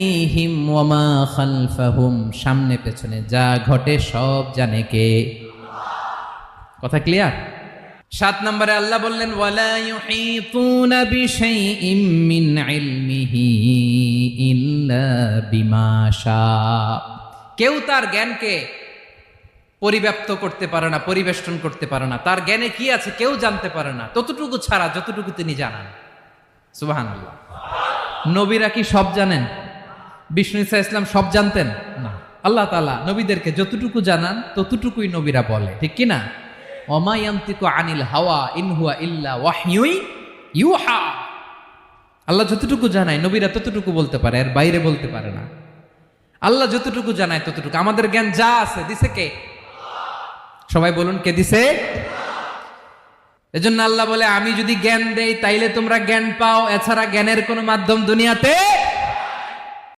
হিম ওয়া মা খালফাহুম, সামনে পেছনে যা ঘটে সব জানে কে? কথা ক্লিয়ার? 7 নম্বরে আল্লাহ বললেন ওয়ালা ইউহিতুনা বিশাইইম মিন ইলমিহি ইল্লা বিমা শা। কেউ তার জ্ঞানকে পরিব্যাপ্ত করতে পারে না, পরিবেষ্টন করতে পারে না। তার জ্ঞানে কি আছে কেউ জানতে পারে না, ততটুকু ছাড়া যতটুকু তিনি জানান। সুবহানাল্লাহ। নবীরা কি সব জানেন? বিষ্ণু ঈসা ইসলাম সব জানতেন না। আল্লাহ তাআলা নবীদেরকে যতটুকু জানান ততটুকুই নবীরা বলে, ঠিক কি না? ওমা ইয়ানতিকু আনিল হাওয়া ইন হুয়া ইল্লা ওয়াহয়ুন ইউহা। আল্লাহ যতটুকু জানায় নবীরা ততটুকু বলতে পারে, এর বাইরে বলতে পারে না। আল্লাহ যতটুকু জানায় ততটুকু। আমাদের জ্ঞান যা আছে দিছে কে? সবাই বলুন, কে দিছে? এজন্য আল্লাহ বলে আমি যদি জ্ঞান দেই তাইলে তোমরা জ্ঞান পাও, এছাড়া জ্ঞানের কোনো মাধ্যম দুনিয়াতে